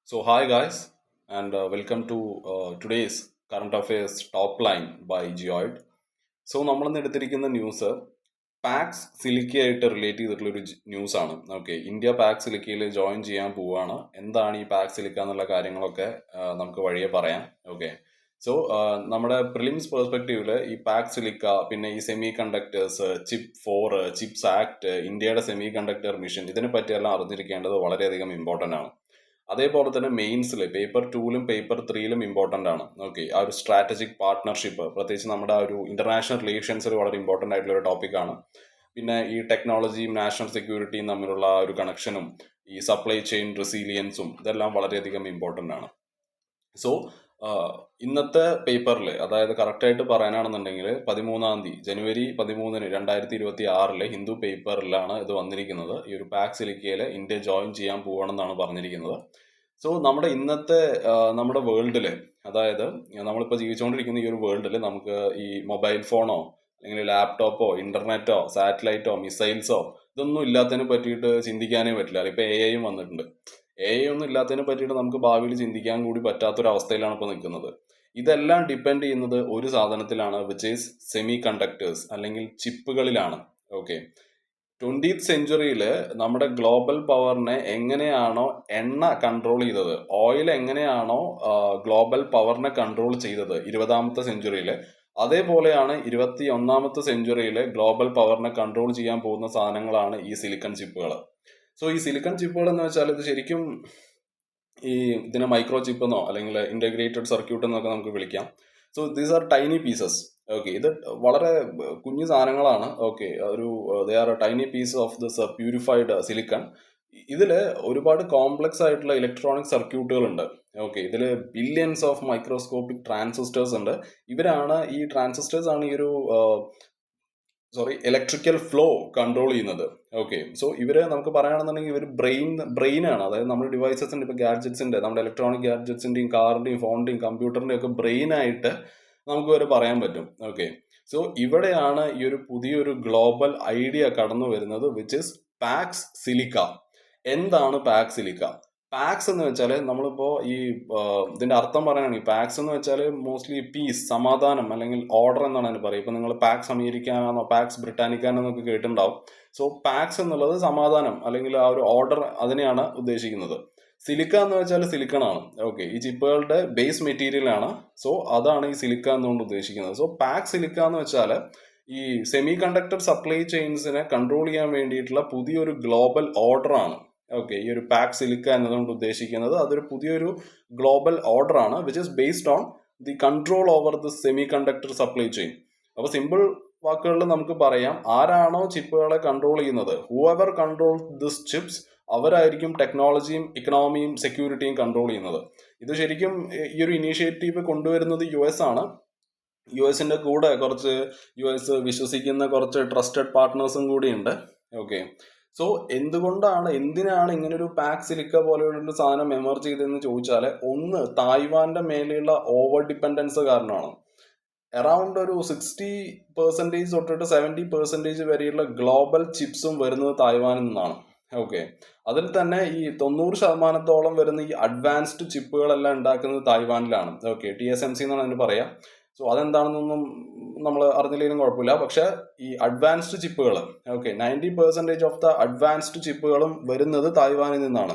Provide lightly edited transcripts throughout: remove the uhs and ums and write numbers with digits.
Hi guys, and welcome to today's current affairs top line by Geoid. നമ്മളിന്ന് എടുത്തിരിക്കുന്ന news pax സിലിക്കയായിട്ട് relate ചെയ്തിട്ടുള്ള ഒരു news ആണ്. Okay, India pax സിലിക്കയിൽ join ചെയ്യാൻ പോവുകയാണ്. എന്താണ് ഈ പാക്സ് സിലിക്ക എന്നുള്ള കാര്യങ്ങളൊക്കെ നമുക്ക് വഴിയെ പറയാം. ഓക്കെ, നമ്മുടെ പ്രിലിംസ് പെർസ്പെക്റ്റീവില് ഈ പാക്സ് സിലിക്ക, പിന്നെ ഈ semi conductors, chip 4, chips act, ഇന്ത്യയുടെ സെമി കണ്ടക്ടർ മിഷൻ, ഇതിനെ പറ്റിയെല്ലാം അറിഞ്ഞിരിക്കേണ്ടത് വളരെയധികം ഇമ്പോർട്ടൻ്റ് ആണ്. അതേപോലെ തന്നെ മെയിൻസിൽ പേപ്പർ 2ലും പേപ്പർ 3ലും ഇമ്പോർട്ടൻ്റ് ആണ്. ഓക്കെ, ആ ഒരു സ്ട്രാറ്റജിക് പാർട്ട്ണർഷിപ്പ്, പ്രത്യേകിച്ച് നമ്മുടെ ആ ഒരു ഇന്റർനാഷണൽ റിലേഷൻസിൽ വളരെ ഇമ്പോർട്ടൻ്റ് ആയിട്ടുള്ള ഒരു ടോപ്പിക്കാണ്. പിന്നെ ഈ ടെക്നോളജിയും നാഷണൽ സെക്യൂരിറ്റിയും തമ്മിലുള്ള ആ ഒരു കണക്ഷനും ഈ സപ്ലൈ ചെയിൻ റെസീലിയൻസും ഇതെല്ലാം വളരെയധികം ഇമ്പോർട്ടൻ്റ് ആണ്. സോ ഇന്നത്തെ പേപ്പറിൽ, അതായത് കറക്റ്റായിട്ട് പറയാനാണെന്നുണ്ടെങ്കിൽ 13-ാം തീയതി ജനുവരി 13-ന് 2026 ഹിന്ദു പേപ്പറിലാണ് ഇത് വന്നിരിക്കുന്നത്. ഈ ഒരു പാക് സിലിക്കയിൽ ഇന്ത്യ ജോയിൻ ചെയ്യാൻ പോവുകയാണെന്നാണ് പറഞ്ഞിരിക്കുന്നത്. സോ നമ്മുടെ ഇന്നത്തെ നമ്മുടെ വേൾഡിൽ, അതായത് നമ്മളിപ്പോൾ ജീവിച്ചുകൊണ്ടിരിക്കുന്ന ഈ ഒരു വേൾഡിൽ നമുക്ക് ഈ മൊബൈൽ ഫോണോ അല്ലെങ്കിൽ ലാപ്ടോപ്പോ ഇന്റർനെറ്റോ സാറ്റലൈറ്റോ മിസൈൽസോ ഇതൊന്നും ഇല്ലാത്തതിനെ പറ്റിയിട്ട് ചിന്തിക്കാനേ പറ്റില്ല. ഇപ്പൊ AI വന്നിട്ടുണ്ട്. ഒന്നും ഇല്ലാത്തതിനെ പറ്റിയിട്ട് നമുക്ക് ഭാവിയിൽ ചിന്തിക്കാൻ കൂടി പറ്റാത്തൊരവസ്ഥയിലാണ് ഇപ്പോൾ നിൽക്കുന്നത്. ഇതെല്ലാം ഡിപ്പെൻഡ് ചെയ്യുന്നത് ഒരു സാധനത്തിലാണ്, വിച്ച് ഈസ് സെമി കണ്ടക്ടേഴ്സ് അല്ലെങ്കിൽ ചിപ്പുകളിലാണ്. ഓക്കെ, 20th സെഞ്ചുറിയിൽ നമ്മുടെ ഗ്ലോബൽ പവറിനെ എങ്ങനെയാണോ എണ്ണ കൺട്രോൾ ചെയ്തത്, ഓയിൽ എങ്ങനെയാണോ ഗ്ലോബൽ പവറിനെ കൺട്രോൾ ചെയ്തത് 20ാമത്തെ സെഞ്ചുറിയിൽ, അതേപോലെയാണ് 21ാമത്തെ സെഞ്ചുറിയിൽ ഗ്ലോബൽ പവറിനെ കൺട്രോൾ ചെയ്യാൻ പോകുന്ന സാധനങ്ങളാണ് ഈ സിലിക്കൺ ചിപ്പുകൾ. ഈ സിലിക്കൺ ചിപ്പുകൾ എന്ന് വെച്ചാൽ ഇത് ശരിക്കും ഇതിനെ മൈക്രോ ചിപ്പ് എന്നോ അല്ലെങ്കിൽ ഇന്റഗ്രേറ്റഡ് സർക്യൂട്ട് എന്നൊക്കെ നമുക്ക് വിളിക്കാം. These are tiny pieces. Okay, ഇത് വളരെ കുഞ്ഞു സാധനങ്ങളാണ്. Okay, they are tiny piece of this purified silicon. ഇതില് ഒരുപാട് കോംപ്ലക്സ് ആയിട്ടുള്ള ഇലക്ട്രോണിക് സർക്യൂട്ടുകൾ ഉണ്ട്. ഓക്കെ, ഇതില് ബില്യൺസ് ഓഫ് മൈക്രോസ്കോപ്പിക് ട്രാൻസിസ്റ്റേഴ്സ് ഉണ്ട്. ഈ ട്രാൻസിസ്റ്റേഴ്സ് ആണ് ഈ ഒരു ഇലക്ട്രിക്കൽ ഫ്ലോ കൺട്രോൾ ചെയ്യുന്നത്. ഓക്കെ, ഇവര് നമുക്ക് പറയുകയാണെന്നുണ്ടെങ്കിൽ ഇവർ ബ്രെയിൻ ആണ്. അതായത് നമ്മുടെ ഡിവൈസസിന്റെ, ഇപ്പൊ ഗാഡ്ജറ്റ്സിന്റെ, നമ്മുടെ ഇലക്ട്രോണിക് ഗാഡ്ജറ്റ്സിന്റെയും കാറിന്റെയും ഫോണിന്റെയും കമ്പ്യൂട്ടറിന്റെയും ഒക്കെ ബ്രെയിൻ ആയിട്ട് നമുക്ക് ഇവരെ പറയാൻ പറ്റും. ഓക്കെ, ഇവിടെയാണ് ഈ ഒരു പുതിയൊരു ഗ്ലോബൽ ഐഡിയ കടന്നു വരുന്നത്, വിച്ച് ഇസ് പാക്സ് സിലിക്ക. എന്താണ് പാക്സ് സിലിക്ക? പാക്സ് എന്ന് വെച്ചാൽ നമ്മളിപ്പോ ഇതിന്റെ അർത്ഥം പറയുകയാണെങ്കിൽ, പാക്സ് എന്ന് വെച്ചാൽ മോസ്റ്റ്ലി പീസ്, സമാധാനം അല്ലെങ്കിൽ ഓർഡർ എന്നാണ് അതിന് പറയുക. ഇപ്പൊ നിങ്ങൾ പാക്സ് അമേരിക്കാനോ പാക്സ് ബ്രിട്ടാനിക്കാനോ എന്നൊക്കെ കേട്ടിട്ടുണ്ടാവും. പാക്സ് എന്നുള്ളത് സമാധാനം അല്ലെങ്കിൽ ആ ഒരു ഓർഡർ, അതിനെയാണ് ഉദ്ദേശിക്കുന്നത്. സിലിക്ക എന്ന് വെച്ചാൽ സിലിക്കൺ ആണ്. ഓക്കെ, ഈ ചിപ്പുകളുടെ ബേസ് മെറ്റീരിയൽ ആണ്. അതാണ് ഈ സിലിക്ക എന്നുകൊണ്ട് ഉദ്ദേശിക്കുന്നത്. പാക് സിലിക്ക എന്ന് വെച്ചാൽ ഈ സെമി കണ്ടക്ടർ സപ്ലൈ ചെയിൻസിനെ കൺട്രോൾ ചെയ്യാൻ വേണ്ടിയിട്ടുള്ള പുതിയൊരു ഗ്ലോബൽ ഓർഡർ ആണ്. ഓക്കെ, ഈ ഒരു പാക് സിലിക്ക എന്നതുകൊണ്ട് ഉദ്ദേശിക്കുന്നത് അതൊരു പുതിയൊരു ഗ്ലോബൽ ഓർഡർ ആണ്, which is based on the control over the semi conductor supply chain. അപ്പൊ സിമ്പിൾ വാക്കുകളിൽ നമുക്ക് പറയാം, ആരാണോ ചിപ്പുകളെ കൺട്രോൾ ചെയ്യുന്നത്, ഹൂഎവർ കൺട്രോൾ ദിസ് ചിപ്സ്, അവരായിരിക്കും ടെക്നോളജിയും ഇക്കണോമിയും സെക്യൂരിറ്റിയും കൺട്രോൾ ചെയ്യുന്നത്. ഇത് ശരിക്കും ഈ ഒരു ഇനീഷ്യേറ്റീവ് കൊണ്ടുവരുന്നത് US ആണ്. US കൂടെ കുറച്ച് US വിശ്വസിക്കുന്ന കുറച്ച് ട്രസ്റ്റഡ് പാർട്ട്നേഴ്സും കൂടിയുണ്ട്. ഓക്കെ, എന്തിനാണ് ഇങ്ങനെ ഒരു പാക് സിലിക്ക പോലെയുള്ള സാധനം എമർജ് ചെയ്തതെന്ന് ചോദിച്ചാൽ, ഒന്ന്, തായ്വാന്റെ മേലെയുള്ള ഓവർ ഡിപ്പെൻഡൻസ് കാരണമാണ്. അറൌണ്ട് ഒരു 60% തൊട്ടിട്ട് 70% വരെയുള്ള ഗ്ലോബൽ ചിപ്സും വരുന്നത് തായ്വാനിൽ നിന്നാണ്. ഓക്കെ, അതിൽ തന്നെ ഈ 90% വരുന്ന ഈ അഡ്വാൻസ്ഡ് ചിപ്പുകളെല്ലാം ഉണ്ടാക്കുന്നത് തായ്വാനിലാണ്. ഓക്കെ, TSMC എന്നാണ് അതിന് പറയാം. അതെന്താണെന്നൊന്നും നമ്മൾ അറിഞ്ഞില്ലെങ്കിലും കുഴപ്പമില്ല. പക്ഷെ ഈ അഡ്വാൻസ്ഡ് ചിപ്പുകൾ, ഓക്കെ, 90% ഓഫ് ദ അഡ്വാൻസ്ഡ് ചിപ്പുകളും വരുന്നത് തായ്വാനിൽ നിന്നാണ്.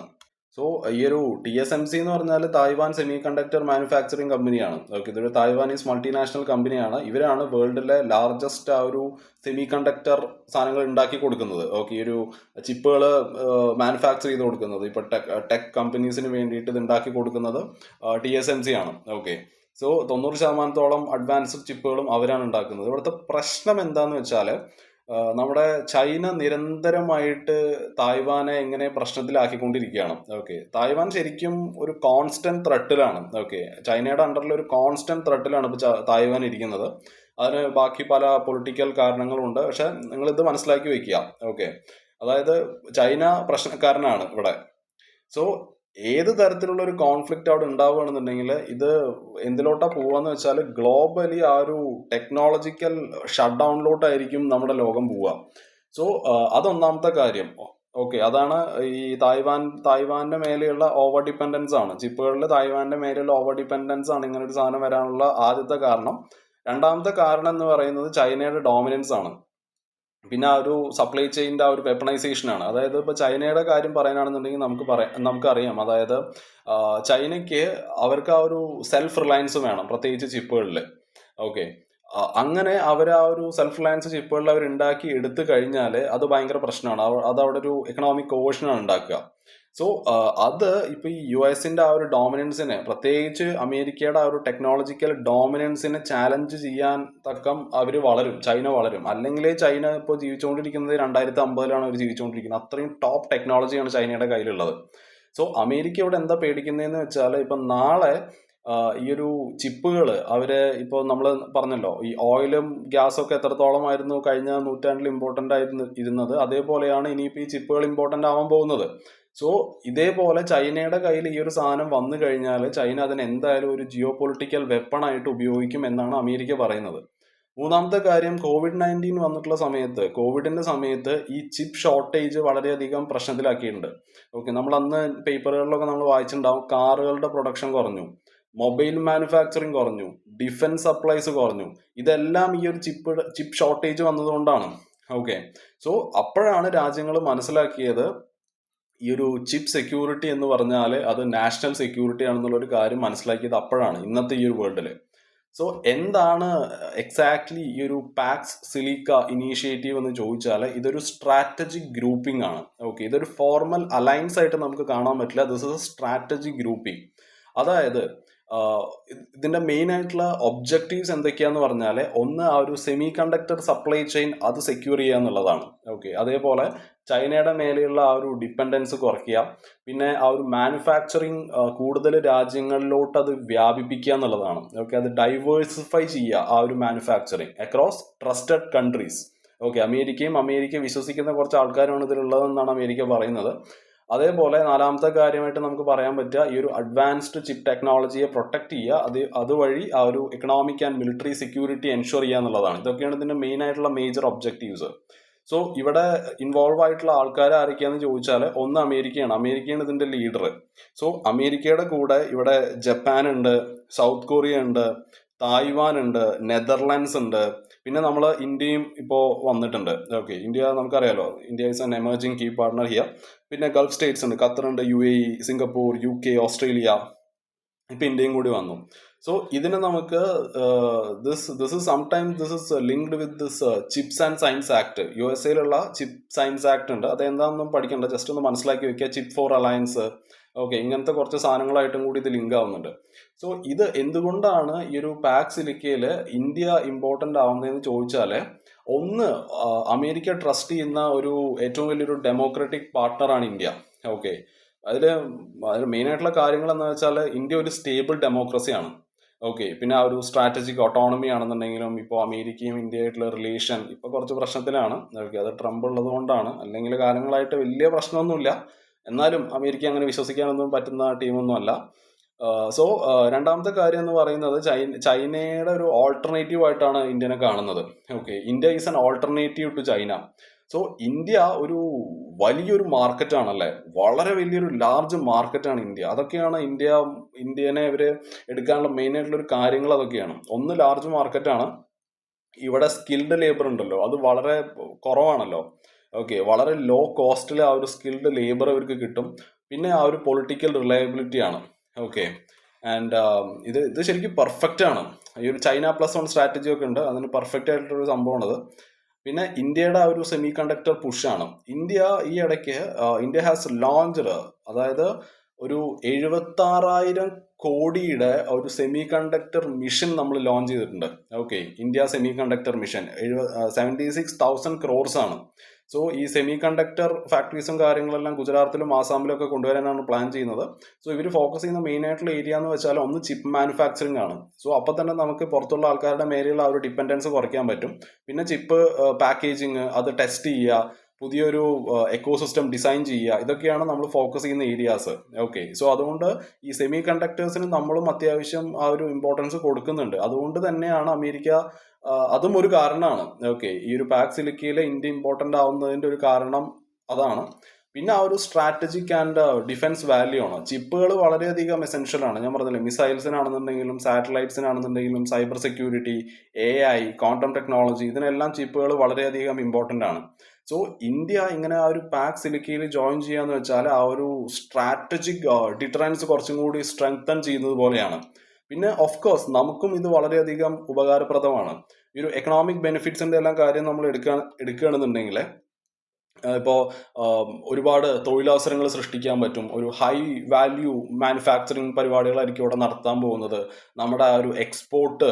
ഈ ഒരു TSMC എന്ന് പറഞ്ഞാൽ തായ്വാൻ സെമി കണ്ടക്ടർ മാനുഫാക്ചറിങ് കമ്പനിയാണ്. ഓക്കെ, ഇതൊരു തായ്വാനീസ് മൾട്ടിനാഷണൽ കമ്പനിയാണ്. ഇവരാണ് വേൾഡിലെ ലാർജസ്റ്റ് ആ ഒരു സെമി കണ്ടക്ടർ സാധനങ്ങൾ ഉണ്ടാക്കി കൊടുക്കുന്നത്. ഓക്കെ, ഈ ഒരു ചിപ്പുകൾ മാനുഫാക്ചർ ചെയ്ത് കൊടുക്കുന്നത്, ഇപ്പൊ ടെക് കമ്പനീസിന് വേണ്ടിയിട്ട് ഇത് ഉണ്ടാക്കി കൊടുക്കുന്നത് TSMC ആണ്. ഓക്കെ, 90% അഡ്വാൻസ്ഡ് ചിപ്പുകളും അവരാണ് ഉണ്ടാക്കുന്നത്. ഇവിടുത്തെ പ്രശ്നം എന്താന്ന് വെച്ചാൽ, നമ്മുടെ ചൈന നിരന്തരമായിട്ട് തായ്വാനെ ഇങ്ങനെ പ്രശ്നത്തിലാക്കിക്കൊണ്ടിരിക്കുകയാണ്. ഓക്കെ, തായ്വാൻ ശരിക്കും ഒരു കോൺസ്റ്റന്റ് ത്രെട്ടിലാണ്. ഓക്കെ, ചൈനയുടെ അണ്ടറിൽ ഒരു കോൺസ്റ്റന്റ് ത്രെട്ടിലാണ് ഇപ്പോൾ തായ്വാൻ ഇരിക്കുന്നത്. അതിന് ബാക്കി പല പൊളിറ്റിക്കൽ കാരണങ്ങളുണ്ട്. പക്ഷെ നിങ്ങൾ ഇത് മനസ്സിലാക്കി വെക്കുക. ഓക്കെ, അതായത് ചൈന പ്രശ്നക്കാരനാണ് ഇവിടെ. ഏത് തരത്തിലുള്ള ഒരു കോൺഫ്ലിക്റ്റ് അവിടെ ഉണ്ടാവുകയാണെന്നുണ്ടെങ്കിൽ ഇത് എന്തിലോട്ടാ പോവാന്ന് വെച്ചാൽ, ഗ്ലോബലി ആ ഒരു ടെക്നോളജിക്കൽ ഷട്ട് ഡൗണിലോട്ടായിരിക്കും നമ്മുടെ ലോകം പോവുക. അതൊന്നാമത്തെ കാര്യം. ഓക്കെ, അതാണ് ഈ തായ്വാന്റെ മേലെയുള്ള ഓവർ ഡിപ്പെൻഡൻസ് ആണ്. ചിപ്പുകളിൽ തായ്വാന്റെ മേലെയുള്ള ഓവർ ഡിപ്പെൻഡൻസ് ആണ് ഇങ്ങനെ ഒരു സാധനം വരാനുള്ള ആദ്യത്തെ കാരണം. രണ്ടാമത്തെ കാരണം എന്ന് പറയുന്നത് ചൈനയുടെ ഡോമിനൻസ് ആണ്. പിന്നെ ആ ഒരു സപ്ലൈ ചെയിൻ്റെ ആ ഒരു വെപ്പണൈസേഷൻ ആണ്. അതായത് ഇപ്പോൾ ചൈനയുടെ കാര്യം പറയാനാണെന്നുണ്ടെങ്കിൽ നമുക്കറിയാം. അതായത് ചൈനയ്ക്ക് അവർക്ക് ആ ഒരു സെൽഫ് റിലയൻസ് വേണം, പ്രത്യേകിച്ച് ചിപ്പുകളിൽ. ഓക്കെ, അങ്ങനെ അവർ ആ ഒരു സെൽഫ് റിലയൻസ് ചിപ്പുകളിൽ അവർ ഉണ്ടാക്കി എടുത്തു കഴിഞ്ഞാൽ അത് ഭയങ്കര പ്രശ്നമാണ്. അത് അവിടെ ഒരു എക്കണോമിക് കോഷനാണ് ഉണ്ടാക്കുക. സോ അത് ഇപ്പൊ ഈ US-ന്റെ ആ ഒരു ഡോമിനൻസിനെ, പ്രത്യേകിച്ച് അമേരിക്കയുടെ ആ ഒരു ടെക്നോളജിക്കൽ ഡോമിനൻസിനെ ചാലഞ്ച് ചെയ്യാൻ തക്കം അവർ വളരും, ചൈന വളരും. അല്ലെങ്കിലേ ചൈന ഇപ്പോൾ ജീവിച്ചുകൊണ്ടിരിക്കുന്നത് 2050-ലാണ് അവർ ജീവിച്ചുകൊണ്ടിരിക്കുന്നത്. അത്രയും ടോപ്പ് ടെക്നോളജിയാണ് ചൈനയുടെ കയ്യിലുള്ളത്. സോ അമേരിക്ക ഇവിടെ എന്താ പേടിക്കുന്നതെന്ന് വെച്ചാൽ, ഇപ്പൊ നാളെ ഈ ഒരു ചിപ്പുകൾ അവര് ഇപ്പോൾ നമ്മൾ പറഞ്ഞല്ലോ, ഈ ഓയിലും ഗ്യാസും ഒക്കെ എത്രത്തോളമായിരുന്നു കഴിഞ്ഞ നൂറ്റാണ്ടിൽ ഇമ്പോർട്ടൻ്റ് ഇരുന്നത്, അതേപോലെയാണ് ഇനിയിപ്പോൾ ഈ ചിപ്പുകൾ ഇമ്പോർട്ടൻ്റ് ആവാൻ പോകുന്നത്. സോ ഇതേപോലെ ചൈനയുടെ കയ്യിൽ ഈ ഒരു സാധനം വന്നു കഴിഞ്ഞാൽ ചൈന അതിന് എന്തായാലും ഒരു ജിയോ പൊളിറ്റിക്കൽ വെപ്പണായിട്ട് ഉപയോഗിക്കും എന്നാണ് അമേരിക്ക പറയുന്നത്. മൂന്നാമത്തെ കാര്യം, COVID-19 വന്നിട്ടുള്ള സമയത്ത്, കോവിഡിന്റെ സമയത്ത് ഈ ചിപ്പ് ഷോർട്ടേജ് വളരെയധികം പ്രശ്നത്തിലാക്കിയിട്ടുണ്ട്. ഓക്കെ, നമ്മൾ അന്ന് പേപ്പറുകളിലൊക്കെ നമ്മൾ വായിച്ചിട്ടുണ്ടാവും, കാറുകളുടെ പ്രൊഡക്ഷൻ കുറഞ്ഞു, മൊബൈൽ മാനുഫാക്ചറിങ് കുറഞ്ഞു, ഡിഫൻസ് സപ്ലൈസ് കുറഞ്ഞു. ഇതെല്ലാം ഈ ഒരു ചിപ്പ് ഷോർട്ടേജ് വന്നതുകൊണ്ടാണ്. ഓക്കെ, സോ അപ്പോഴാണ് രാജ്യങ്ങൾ മനസ്സിലാക്കിയത് ഈ ഒരു ചിപ്പ് സെക്യൂരിറ്റി എന്ന് പറഞ്ഞാൽ അത് നാഷണൽ സെക്യൂരിറ്റി ആണെന്നുള്ള ഒരു കാര്യം മനസ്സിലാക്കിയത് അപ്പോഴാണ്, ഇന്നത്തെ ഈ ഒരു വേൾഡിൽ. സോ എന്താണ് എക്സാക്ട്ലി ഈ ഒരു പാക്സ് സിലിക്ക ഇനീഷ്യേറ്റീവ് എന്ന് ചോദിച്ചാൽ, ഇതൊരു സ്ട്രാറ്റജിക് ഗ്രൂപ്പിംഗ് ആണ്. ഓക്കെ, ഇതൊരു ഫോർമൽ അലയൻസ് ആയിട്ട് നമുക്ക് കാണാൻ പറ്റില്ല. This is A strategic grouping. അതായത് ഇതിന്റെ മെയിൻ ആയിട്ടുള്ള ഒബ്ജക്റ്റീവ്സ് എന്തൊക്കെയാന്ന് പറഞ്ഞാൽ, ഒന്ന് ആ ഒരു സെമി കണ്ടക്ടർ സപ്ലൈ ചെയിൻ അത് സെക്യൂർ ചെയ്യുക എന്നുള്ളതാണ്. ഓക്കെ, അതേപോലെ ചൈനയുടെ മേലെയുള്ള ആ ഒരു ഡിപ്പെൻഡൻസ് കുറയ്ക്കുക, പിന്നെ ആ ഒരു മാനുഫാക്ചറിങ് കൂടുതൽ രാജ്യങ്ങളിലോട്ട് അത് വ്യാപിപ്പിക്കുക എന്നുള്ളതാണ്. ഓക്കെ, അത് ഡൈവേഴ്സിഫൈ ചെയ്യുക ആ ഒരു manufacturing across trusted countries. Okay, America വിശ്വസിക്കുന്ന കുറച്ച് ആൾക്കാരാണ് ഇതിലുള്ളതെന്നാണ് അമേരിക്ക പറയുന്നത്. അതേപോലെ നാലാമത്തെ കാര്യമായിട്ട് നമുക്ക് പറയാൻ പറ്റുക, ഈ ഒരു അഡ്വാൻസ്ഡ് ചിപ്പ് ടെക്നോളജിയെ പ്രൊട്ടക്ട് ചെയ്യുക, അതുവഴി ആ ഒരു economic and military security ensure ചെയ്യുക എന്നുള്ളതാണ്. ഇതൊക്കെയാണ് ഇതിന്റെ മെയിൻ ആയിട്ടുള്ള മേജർ ഒബ്ജക്റ്റീവ്സ്. സോ ഇവിടെ ഇൻവോൾവ് ആയിട്ടുള്ള ആൾക്കാർ ആരൊക്കെയാന്ന് ചോദിച്ചാൽ, ഒന്ന് അമേരിക്കയാണ് ഇതിന്റെ ലീഡർ. സോ അമേരിക്കയുടെ കൂടെ ഇവിടെ ജപ്പാൻ ഉണ്ട്, സൗത്ത് കൊറിയ ഉണ്ട്, തായ്വാൻ ഉണ്ട്, നെതർലാൻഡ്സ് ഉണ്ട്, പിന്നെ നമ്മൾ ഇന്ത്യയും ഇപ്പോൾ വന്നിട്ടുണ്ട്. ഓക്കെ, ഇന്ത്യ നമുക്കറിയാലോ, India is an emerging key partner here. പിന്നെ ഗൾഫ് സ്റ്റേറ്റ്സ് ഉണ്ട്, ഖത്തറുണ്ട്, UAE, സിംഗപ്പൂർ, UK, ഓസ്ട്രേലിയ, ഇപ്പം ഇന്ത്യയും കൂടി വന്നു. സോ ഇതിന് നമുക്ക് this is linked with this chips and science act. USA-യിലുള്ള ചിപ്പ് സയൻസ് ആക്ട് ഉണ്ട്, അതെന്താണെന്നും പഠിക്കണ്ട, ജസ്റ്റ് ഒന്ന് മനസ്സിലാക്കി വെക്കുക. ചിപ്പ് ഫോർ അലയൻസ്, ഓക്കെ, ഇങ്ങനത്തെ കുറച്ച് സാധനങ്ങളായിട്ടും കൂടി ഇത് ലിങ്ക് ആവുന്നുണ്ട്. സോ ഇത് എന്തുകൊണ്ടാണ് ഈ ഒരു പാക് സിലിക്കയിൽ ഇന്ത്യ ഇമ്പോർട്ടൻ്റ് ആവുന്നതെന്ന് ചോദിച്ചാൽ, ഒന്ന് അമേരിക്ക ട്രസ്റ്റ് ചെയ്യുന്ന ഒരു ഏറ്റവും വലിയൊരു ഡെമോക്രാറ്റിക് പാർട്ട്ണറാണ് ഇന്ത്യ. ഓക്കെ, അതിൽ മെയിൻ ആയിട്ടുള്ള കാര്യങ്ങൾ എന്ന് വെച്ചാൽ, ഇന്ത്യ ഒരു സ്റ്റേബിൾ ഡെമോക്രസിയാണ്. ഓക്കെ, പിന്നെ ആ ഒരു സ്ട്രാറ്റജിക് ഓട്ടോണമി ആണെന്നുണ്ടെങ്കിലും ഇപ്പോൾ അമേരിക്കയും ഇന്ത്യയായിട്ടുള്ള റിലേഷൻ ഇപ്പോൾ കുറച്ച് പ്രശ്നത്തിലാണ്. ഓക്കെ, അത് ട്രംപ് ഉള്ളത് കൊണ്ടാണ്, അല്ലെങ്കിൽ കാലങ്ങളായിട്ട് വലിയ പ്രശ്നമൊന്നുമില്ല. എന്നാലും അമേരിക്ക അങ്ങനെ വിശ്വസിക്കാനൊന്നും പറ്റുന്ന ടീമൊന്നും അല്ല. സോ രണ്ടാമത്തെ കാര്യം എന്ന് പറയുന്നത്, ചൈനയുടെ ഒരു ഓൾട്ടർനേറ്റീവ് ആയിട്ടാണ് ഇന്ത്യനെ കാണുന്നത്. Okay, India is an alternative to China. So India ഒരു വലിയൊരു മാർക്കറ്റാണല്ലേ, വളരെ വലിയൊരു ലാർജ് മാർക്കറ്റാണ് ഇന്ത്യ. അതൊക്കെയാണ് ഇന്ത്യനെ ഇവര് എടുക്കാനുള്ള മെയിൻ ആയിട്ടുള്ള ഒരു കാര്യങ്ങൾ. അതൊക്കെയാണ്, ഒന്ന് ലാർജ് മാർക്കറ്റാണ്, ഇവിടെ സ്കിൽഡ് ലേബർ ഉണ്ടല്ലോ അത് വളരെ കുറവാണല്ലോ. ഓക്കെ, വളരെ ലോ കോസ്റ്റിൽ ആ ഒരു സ്കിൽഡ് ലേബർ അവർക്ക് കിട്ടും. പിന്നെ ആ ഒരു പൊളിറ്റിക്കൽ റിലയബിലിറ്റി ആണ്. ഓക്കെ, ആൻഡ് ഇത് ശരിക്കും പെർഫെക്റ്റ് ആണ്. ഈ ഒരു ചൈന +1 സ്ട്രാറ്റജി ഒക്കെ ഉണ്ട്, അതിന് പെർഫെക്റ്റ് ആയിട്ടൊരു സംഭവമാണത്. പിന്നെ ഇന്ത്യയുടെ ആ ഒരു സെമി കണ്ടക്ടർ പുഷാണ്. ഈ ഇടയ്ക്ക് ഇന്ത്യ ഹാസ് ലോഞ്ച്ഡ്, അതായത് ഒരു 76,000 കോടിയുടെ ഒരു സെമി കണ്ടക്ടർ മിഷൻ നമ്മൾ ലോഞ്ച് ചെയ്തിട്ടുണ്ട്. Okay, India semi conductor mission 76,000 crores ആണ്. സോ ഈ സെമി കണ്ടക്ടർ ഫാക്ടറീസും കാര്യങ്ങളെല്ലാം ഗുജറാത്തിലും ആസാമിലും ഒക്കെ കൊണ്ടുവരാനാണ് പ്ലാൻ ചെയ്യുന്നത്. സോ ഇവർ ഫോക്കസ് ചെയ്യുന്ന മെയിൻ ആയിട്ടുള്ള ഏരിയ എന്ന് വെച്ചാൽ, ഒന്ന് ചിപ്പ് മാനുഫാക്ചറിങ് ആണ്. സോ അപ്പം തന്നെ നമുക്ക് പുറത്തുള്ള ആൾക്കാരുടെ മേലെയുള്ള ആ ഒരു ഡിപ്പെൻഡൻസ് കുറയ്ക്കാൻ പറ്റും. പിന്നെ ചിപ്പ് പാക്കേജിങ്, അത് ടെസ്റ്റ് ചെയ്യുക, പുതിയൊരു എക്കോസിസ്റ്റം ഡിസൈൻ ചെയ്യുക, ഇതൊക്കെയാണ് നമ്മൾ ഫോക്കസ് ചെയ്യുന്ന ഏരിയാസ്. ഓക്കെ, സോ അതുകൊണ്ട് ഈ സെമി കണ്ടക്ടേഴ്സിന് നമ്മളും അത്യാവശ്യം ആ ഒരു ഇമ്പോർട്ടൻസ് കൊടുക്കുന്നുണ്ട്. അതുകൊണ്ട് തന്നെയാണ് അമേരിക്ക, അതും ഒരു കാരണമാണ്. ഓക്കെ, ഈ ഒരു പാക് സിലിക്കയിൽ ഇന്ത്യ ഇമ്പോർട്ടൻ്റ് ആവുന്നതിൻ്റെ ഒരു കാരണം അതാണ്. പിന്നെ ആ ഒരു സ്ട്രാറ്റജിക് ആൻഡ് ഡിഫൻസ് വാല്യൂ ആണ്. ചിപ്പുകൾ വളരെയധികം എസെൻഷ്യൽ ആണ്. ഞാൻ പറഞ്ഞില്ലേ, മിസൈൽസിനാണെന്നുണ്ടെങ്കിലും സാറ്റലൈറ്റ്സിനാണെന്നുണ്ടെങ്കിലും cyber security, AI, quantum technology, ഇതിനെല്ലാം ചിപ്പുകൾ വളരെയധികം ഇമ്പോർട്ടൻ്റ് ആണ്. സോ ഇന്ത്യ ഇങ്ങനെ ആ ഒരു പാക് സിലിക്കയിൽ ജോയിൻ ചെയ്യാന്ന് വെച്ചാൽ ആ ഒരു സ്ട്രാറ്റജിക് ഡിറ്ററൻസ് കുറച്ചും കൂടി സ്ട്രെങ്തൻ ചെയ്യുന്നത് പോലെയാണ്. പിന്നെ ഓഫ് കോഴ്സ് നമുക്കും ഇത് വളരെയധികം ഉപകാരപ്രദമാണ്. ഈ ഒരു എക്കണോമിക് ബെനിഫിറ്റ്സിന്റെ എല്ലാം കാര്യം നമ്മൾ എടുക്കുകയാണെന്നുണ്ടെങ്കിൽ ഇപ്പോൾ ഒരുപാട് തൊഴിലവസരങ്ങൾ സൃഷ്ടിക്കാൻ പറ്റും. ഒരു ഹൈ വാല്യൂ മാനുഫാക്ചറിങ് പരിപാടികളായിരിക്കും ഇവിടെ നടത്താൻ പോകുന്നത്. നമ്മുടെ ആ ഒരു എക്സ്പോർട്ട്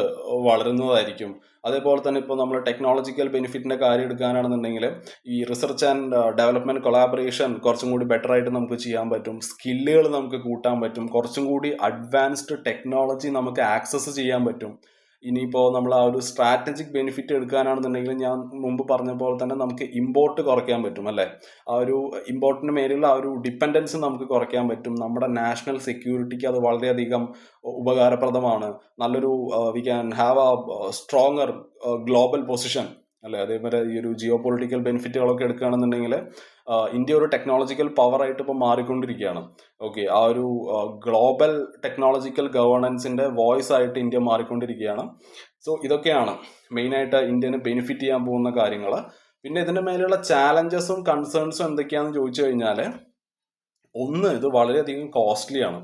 വളരുന്നതായിരിക്കും. അതേപോലെ തന്നെ ഇപ്പോൾ നമ്മൾ ടെക്നോളജിക്കൽ ബെനിഫിറ്റിന്റെ കാര്യം എടുക്കാനാണെന്നുണ്ടെങ്കിൽ ഈ റിസർച്ച് ആൻഡ് ഡെവലപ്മെന്റ് കൊളാബറേഷൻ കുറച്ചും കൂടി ബെറ്റർ ആയിട്ട് നമുക്ക് ചെയ്യാൻ പറ്റും. സ്കില്ലുകൾ നമുക്ക് കൂട്ടാൻ പറ്റും. കുറച്ചും കൂടി അഡ്വാൻസ്ഡ് ടെക്നോളജി നമുക്ക് ആക്സസ് ചെയ്യാൻ പറ്റും. ഇനിയിപ്പോൾ നമ്മൾ ആ ഒരു സ്ട്രാറ്റജിക് ബെനിഫിറ്റ് എടുക്കാനാണെന്നുണ്ടെങ്കിൽ ഞാൻ മുമ്പ് പറഞ്ഞ പോലെ തന്നെ നമുക്ക് ഇമ്പോർട്ട് കുറയ്ക്കാൻ പറ്റും അല്ലേ. ആ ഒരു ഇമ്പോർട്ടിന് മേലുള്ള ആ ഒരു ഡിപ്പെൻഡൻസ് നമുക്ക് കുറയ്ക്കാൻ പറ്റും. നമ്മുടെ നാഷണൽ സെക്യൂരിറ്റിക്ക് അത് വളരെയധികം ഉപകാരപ്രദമാണ്. നല്ലൊരു we can have A stronger global position അല്ലേ. അതേപോലെ ഈ ഒരു ജിയോ പൊളിറ്റിക്കൽ ബെനിഫിറ്റുകളൊക്കെ എടുക്കുകയാണെന്നുണ്ടെങ്കിൽ ഇന്ത്യ ഒരു ടെക്നോളജിക്കൽ പവർ ആയിട്ട് ഇപ്പോൾ മാറിക്കൊണ്ടിരിക്കുകയാണ്. ഓക്കെ, ആ ഒരു ഗ്ലോബൽ ടെക്നോളജിക്കൽ ഗവേണൻസിന്റെ വോയിസ് ആയിട്ട് ഇന്ത്യ മാറിക്കൊണ്ടിരിക്കുകയാണ്. സോ ഇതൊക്കെയാണ് മെയിനായിട്ട് ഇന്ത്യന് ബെനിഫിറ്റ് ചെയ്യാൻ പോകുന്ന കാര്യങ്ങൾ. പിന്നെ ഇതിന്റെ മേലെയുള്ള ചാലഞ്ചസും കൺസേൺസും എന്തൊക്കെയാണെന്ന് ചോദിച്ചു കഴിഞ്ഞാൽ, ഒന്ന്, ഇത് വളരെയധികം കോസ്റ്റ്ലി ആണ്.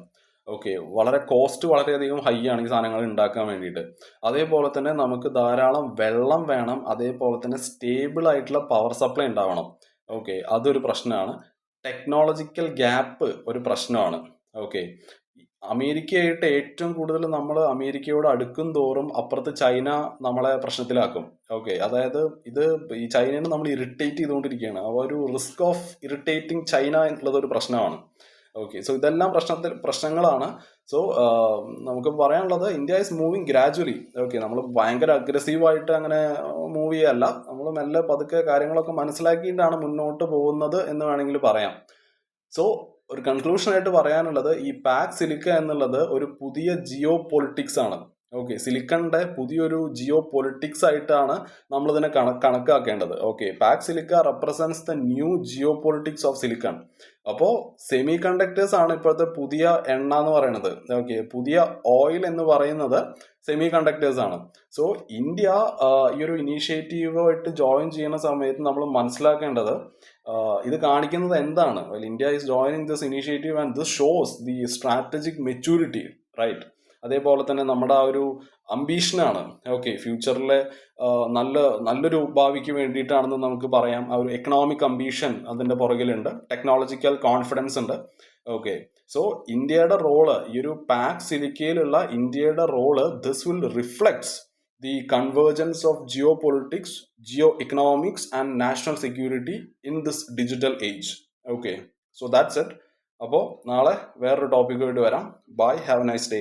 ഓക്കെ, വളരെയധികം ഹൈ ആണ് ഈ സാധനങ്ങൾ ഉണ്ടാക്കാൻ വേണ്ടിയിട്ട്. അതേപോലെ തന്നെ നമുക്ക് ധാരാളം വെള്ളം വേണം. അതേപോലെ തന്നെ സ്റ്റേബിൾ ആയിട്ടുള്ള പവർ സപ്ലൈ ഉണ്ടാവണം. ഓക്കെ, അതൊരു പ്രശ്നമാണ്. ടെക്നോളജിക്കൽ ഗ്യാപ്പ് ഒരു പ്രശ്നമാണ്. ഓക്കെ, അമേരിക്കയായിട്ട് ഏറ്റവും കൂടുതൽ നമ്മൾ അമേരിക്കയോട് അടുക്കും തോറും അപ്പുറത്ത് ചൈന നമ്മളെ പ്രശ്നത്തിലാക്കും. ഓക്കെ, അതായത് ഈ ചൈനയെ നമ്മൾ ഇറിറ്റേറ്റ് ചെയ്തുകൊണ്ടിരിക്കുകയാണ്. ആ ഒരു റിസ്ക് ഓഫ് ഇറിറ്റേറ്റിംഗ് ചൈന എന്നുള്ളത് ഒരു പ്രശ്നമാണ്. ഓക്കെ, സോ ഇതെല്ലാം പ്രശ്നങ്ങളാണ്. സോ നമുക്ക് പറയാനുള്ളത്, India is moving gradually. Okay, നമ്മൾ ഭയങ്കര അഗ്രസീവായിട്ട് അങ്ങനെ മൂവ് ചെയ്യല്ല. നമ്മൾ മെല്ലെ പതുക്കെ കാര്യങ്ങളൊക്കെ മനസ്സിലാക്കിയിട്ടാണ് മുന്നോട്ട് പോകുന്നത് എന്ന് വേണമെങ്കിൽ പറയാം. സോ ഒരു കൺക്ലൂഷൻ ആയിട്ട് പറയാനുള്ളത്, ഈ പാക് സിലിക്ക എന്നുള്ളത് ഒരു പുതിയ ജിയോ പൊളിറ്റിക്സ് ആണ്. ഓക്കെ, സിലിക്കണിന്റെ പുതിയൊരു ജിയോ പൊളിറ്റിക്സ് ആയിട്ടാണ് നമ്മൾ ഇതിനെ കണക്കാക്കേണ്ടത്. Okay, Pax Silica represents the new geopolitics of silicon. അപ്പോൾ സെമി കണ്ടക്ടേഴ്സ് ആണ് ഇപ്പോഴത്തെ പുതിയ എണ്ണ എന്ന് പറയുന്നത്. ഓക്കെ, പുതിയ ഓയിൽ എന്ന് പറയുന്നത് സെമി കണ്ടക്ടേഴ്സ് ആണ്. സോ ഇന്ത്യ ഈ ഒരു ഇനീഷ്യേറ്റീവായിട്ട് ജോയിൻ ചെയ്യുന്ന സമയത്ത് നമ്മൾ മനസ്സിലാക്കേണ്ടത്, ഇത് കാണിക്കുന്നത് എന്താണ്? India is joining this initiative and this shows the strategic maturity, right. അതേപോലെ തന്നെ നമ്മുടെ ആ ഒരു അംബീഷനാണ്. ഓക്കെ, ഫ്യൂച്ചറിലെ നല്ലൊരു ഭാവിക്ക് വേണ്ടിയിട്ടാണെന്ന് നമുക്ക് പറയാം. ആ ഒരു എക്കണോമിക് അംബീഷൻ അതിന്റെ പുറകിലുണ്ട്. ടെക്നോളജിക്കൽ കോൺഫിഡൻസ് ഉണ്ട്. ഓക്കെ, സോ ഇന്ത്യയുടെ റോള്, ഈ ഒരു പാക് സിലിക്കയിലുള്ള ഇന്ത്യയുടെ role, this will reflects the convergence of geopolitics, geo-economics and national security in this digital age. Okay, so that's it. അപ്പോൾ നാളെ വേറൊരു ടോപ്പിക്കുമായിട്ട് വരാം. Bye, have a nice day.